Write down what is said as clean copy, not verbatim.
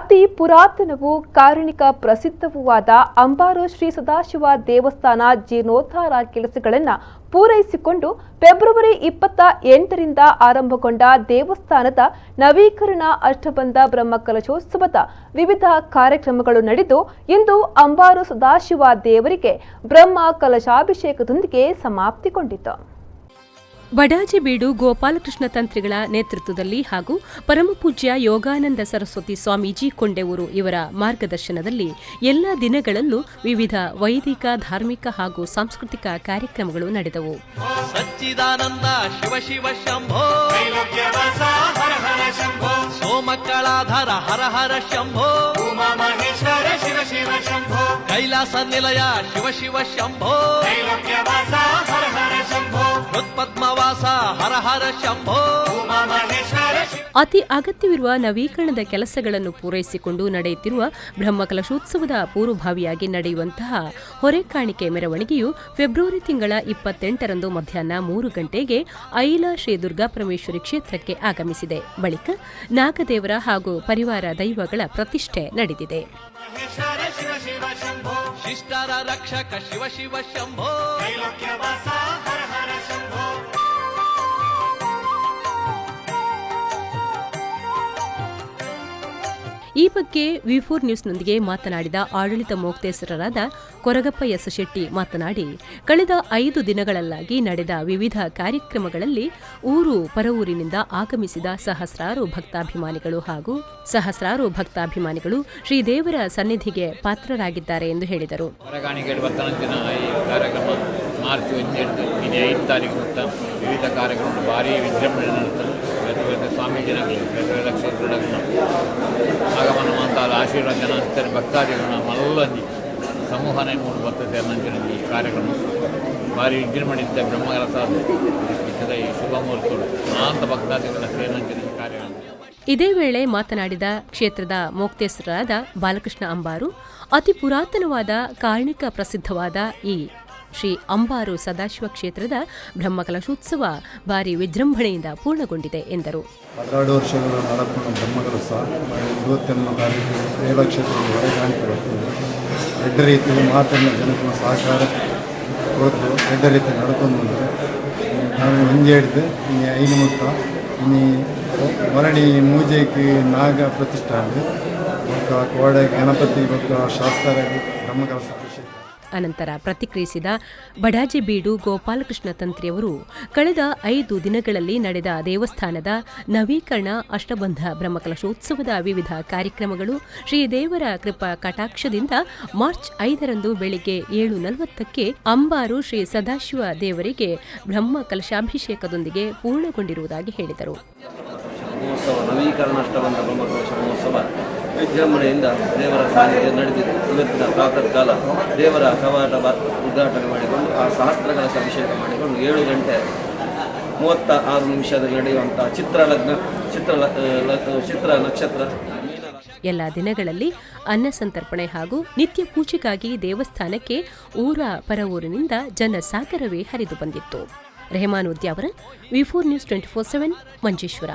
ಅತಿ ಪುರಾತನವೂ ಕಾರಣಿಕ ಪ್ರಸಿದ್ಧವೂ ಆದ ಅಂಬಾರು ಶ್ರೀ ಸದಾಶಿವ ದೇವಸ್ಥಾನ ಜೀರ್ಣೋದ್ಧಾರ ಕೆಲಸಗಳನ್ನು ಪೂರೈಸಿಕೊಂಡು ಫೆಬ್ರವರಿ 28ರಿಂದ ಆರಂಭಗೊಂಡ ದೇವಸ್ಥಾನದ ನವೀಕರಣ ಅಷ್ಟಬಂಧ ಬ್ರಹ್ಮಕಲಶೋತ್ಸವದ ವಿವಿಧ ಕಾರ್ಯಕ್ರಮಗಳು ನಡೆದು ಇಂದು ಅಂಬಾರು ಸದಾಶಿವ ದೇವರಿಗೆ ಬ್ರಹ್ಮ ಕಲಶಾಭಿಷೇಕದೊಂದಿಗೆ ಸಮಾಪ್ತಿಗೊಂಡಿತು. ಬಡಾಜಿಬೀಡು ಗೋಪಾಲಕೃಷ್ಣ ತಂತ್ರಿಗಳ ನೇತೃತ್ವದಲ್ಲಿ ಹಾಗೂ ಪರಮಪೂಜ್ಯ ಯೋಗಾನಂದ ಸರಸ್ವತಿ ಸ್ವಾಮೀಜಿ ಕೊಂಡೆವರು ಇವರ ಮಾರ್ಗದರ್ಶನದಲ್ಲಿ ಎಲ್ಲ ದಿನಗಳಲ್ಲೂ ವಿವಿಧ ವೈದಿಕ ಧಾರ್ಮಿಕ ಹಾಗೂ ಸಾಂಸ್ಕೃತಿಕ ಕಾರ್ಯಕ್ರಮಗಳು ನಡೆದವು. ಸಚ್ಚಿದಾನಂದ ಶಿವ ಶಿವ ಶಂಭೋ, ಸೋಮಕ್ಕಳಾಧಾರ ಹರ ಹರ ಶಂಭೋ, ಉಮಾಮಹೇಶ್ವರ ಶಿವ ಶಿವ ಶಂಭೋ, ಕೈಲಾಸ ನಿಲಯ ಶಿವ ಶಿವ ಶಂಭೋ, ಹರ ಹರ ಶಂಭೋ, ಪದ್ಮವಾಸ ಹರ ಹರ ಶಂಭೋ, ಅತಿ ಅಗತ್ಯವಿರುವ ನವೀಕರಣದ ಕೆಲಸಗಳನ್ನು ಪೂರೈಸಿಕೊಂಡು ನಡೆಯುತ್ತಿರುವ ಬ್ರಹ್ಮಕಲಶೋತ್ಸವದ ಪೂರ್ವಭಾವಿಯಾಗಿ ನಡೆಯುವಂತಹ ಹೊರೆಕಾಣಿಕೆ ಮೆರವಣಿಗೆಯು ಫೆಬ್ರವರಿ ತಿಂಗಳ 28ರಂದು ಮಧ್ಯಾಹ್ನ 3 ಗಂಟೆಗೆ ಐಲಾ ಶ್ರೀ ದುರ್ಗಾಪರಮೇಶ್ವರಿ ಕ್ಷೇತ್ರಕ್ಕೆ ಆಗಮಿಸಿದೆ. ಬಳಿಕ ನಾಗದೇವರ ಹಾಗೂ ಪರಿವಾರ ದೈವಗಳ ಪ್ರತಿಷ್ಠೆ ನಡೆದಿದೆ. ಶಿಷ್ಟರ ರಕ್ಷಕ ಶಿವ ಶಿವ ಶಂಭೋ, ಈ ಬಗ್ಗೆ ವಿ4 ನ್ಯೂಸ್ನೊಂದಿಗೆ ಮಾತನಾಡಿದ ಆಡಳಿತ ಮೊಕ್ತೇಸರರಾದ ಕೊರಗಪ್ಪ ಎಸ್ ಶೆಟ್ಟಿ ಮಾತನಾಡಿ, ಕಳೆದ 5 ದಿನಗಳಲ್ಲಾಗಿ ನಡೆದ ವಿವಿಧ ಕಾರ್ಯಕ್ರಮಗಳಲ್ಲಿ ಊರು ಪರವೂರಿನಿಂದ ಆಗಮಿಸಿದ ಸಹಸ್ರಾರು ಭಕ್ತಾಭಿಮಾನಿಗಳು ಶ್ರೀದೇವರ ಸನ್ನಿಧಿಗೆ ಪಾತ್ರರಾಗಿದ್ದಾರೆ ಎಂದು ಹೇಳಿದರು. ಮಾರ್ಚ್ 5 ತಾರೀಕು ವಿವಿಧ ಕಾರ್ಯಕ್ರಮಗಳು ಭಾರಿ ವಿಜೃಂಭಣೆ ನಡೆಯುತ್ತದೆ. ಸ್ವಾಮೀಜಿನಾಗಲಿ ಆಗಮನ ಮಂತಾದ ಆಶೀರ್ವಾದ ಜನ ಭಕ್ತಾದಿಗಳ ಮಲ್ಲಂಜಿ ಸಮೂಹನೇ ಮೂರು ಬರ್ತದೆ ಅನ್ನಂಚಿನ ಈ ಕಾರ್ಯಕ್ರಮ ಭಾರಿ ವಿಜೃಂಭಣೆ ಬ್ರಹ್ಮಕಲಶ ಈ ಶುಭ ಮುಹೂರ್ತಗಳು ಅನಂತ ಭಕ್ತಾದಿಗಳ ಸೇನಂಚಿನ ಕಾರ್ಯಕ್ರಮ. ಇದೇ ವೇಳೆ ಮಾತನಾಡಿದ ಕ್ಷೇತ್ರದ ಮೊಕ್ತೇಸರಾದ ಬಾಲಕೃಷ್ಣ ಅಂಬಾರು, ಅತಿ ಪುರಾತನವಾದ ಕಾರಣಿಕ ಪ್ರಸಿದ್ಧವಾದ ಈ ಶ್ರೀ ಅಂಬಾರು ಸದಾಶಿವ ಕ್ಷೇತ್ರದ ಬ್ರಹ್ಮಕಲಶೋತ್ಸವ ಭಾರಿ ವಿಜೃಂಭಣೆಯಿಂದ ಪೂರ್ಣಗೊಂಡಿದೆ ಎಂದರು. 12 ವರ್ಷಗಳ ನಡೆದ ಬ್ರಹ್ಮಕಲಶ 21 ತಾರೀಕು ದೇವ ಕ್ಷೇತ್ರದ ಹೊರೆಕಾಣಿಕೆ ಬರ್ತದೆ. ಎಡ್ಡ ರೀತಿಯಲ್ಲಿ ಮಾತನ್ನ ಜನಗಳ ಸಹಕಾರ ಕೊಟ್ಟು ಎಡ್ಡ ರೀತಿ ನಡ್ಕೊಂಡು ಬಂದರೆ ನಾವು ಹಿಂಗೆ ಹಿಡಿದು ಇನ್ನು 5 ಮುತ್ತ ಇನ್ನು ಮರಣಿ ಮೂಜೆಗೆ ನಾಗ ಪ್ರತಿಷ್ಠಾನ ಕೋಡೆ ಗಣಪತಿ ಶಾಸ್ತ್ರರಾಗಿ ಬ್ರಹ್ಮಕಲಶ ಅಭಿಷೇಕ. ಅನಂತರ ಪ್ರತಿಕ್ರಿಯಿಸಿದ ಬಡಾಜಿಬೀಡು ಗೋಪಾಲಕೃಷ್ಣ ತಂತ್ರಿಯವರು, ಕಳೆದ 5 ದಿನಗಳಲ್ಲಿ ನಡೆದ ದೇವಸ್ಥಾನದ ನವೀಕರಣ ಅಷ್ಟಬಂಧ ಬ್ರಹ್ಮಕಲಶೋತ್ಸವದ ವಿವಿಧ ಕಾರ್ಯಕ್ರಮಗಳು ಶ್ರೀದೇವರ ಕೃಪಾ ಕಟಾಕ್ಷದಿಂದ ಮಾರ್ಚ್ 5ರಂದು ಬೆಳಿಗ್ಗೆ 7:40ಕ್ಕೆ ಅಂಬಾರು ಶ್ರೀ ಸದಾಶಿವ ದೇವರಿಗೆ ಬ್ರಹ್ಮ ಕಲಶಾಭಿಷೇಕದೊಂದಿಗೆ ಪೂರ್ಣಗೊಂಡಿರುವುದಾಗಿ ಹೇಳಿದರು. ನವೀಕರಣ ಅಷ್ಟಬಂಧ ಬ್ರಹ್ಮಕಲಶ ಮಹೋತ್ಸವ ವಿಜೃಂಭಣೆಯಿಂದ ದೇವರ ಸಾನ್ನಿಧ್ಯ ನಡೆದಿದೆ. ಇವತ್ತಿನ ಪ್ರಾತಃ ಕಾಲ ದೇವರ ಕವಾಟ ಉದ್ಘಾಟನೆ ಮಾಡಿಕೊಂಡು ಆ ಸಹಸ್ರ ಕಲಶ ಅಭಿಷೇಕ ಮಾಡಿಕೊಂಡು 7:36 ನಡೆಯುವಂತಹ ಚಿತ್ರ ನಕ್ಷತ್ರ ಎಲ್ಲ ದಿನಗಳಲ್ಲಿ ಅನ್ನ ಸಂತರ್ಪಣೆ ಹಾಗೂ ನಿತ್ಯ ಪೂಜೆಗಾಗಿ ದೇವಸ್ಥಾನಕ್ಕೆ ಊರ ಪರವೂರಿನಿಂದ ಜನಸಾಗರವೇ ಹರಿದು ಬಂದಿತ್ತು. ರೆಹಮಾನ್ ಉದ್ಯಾವರ, ವಿ4 ನ್ಯೂಸ್ 24/7 ಮಂಜೇಶ್ವರ.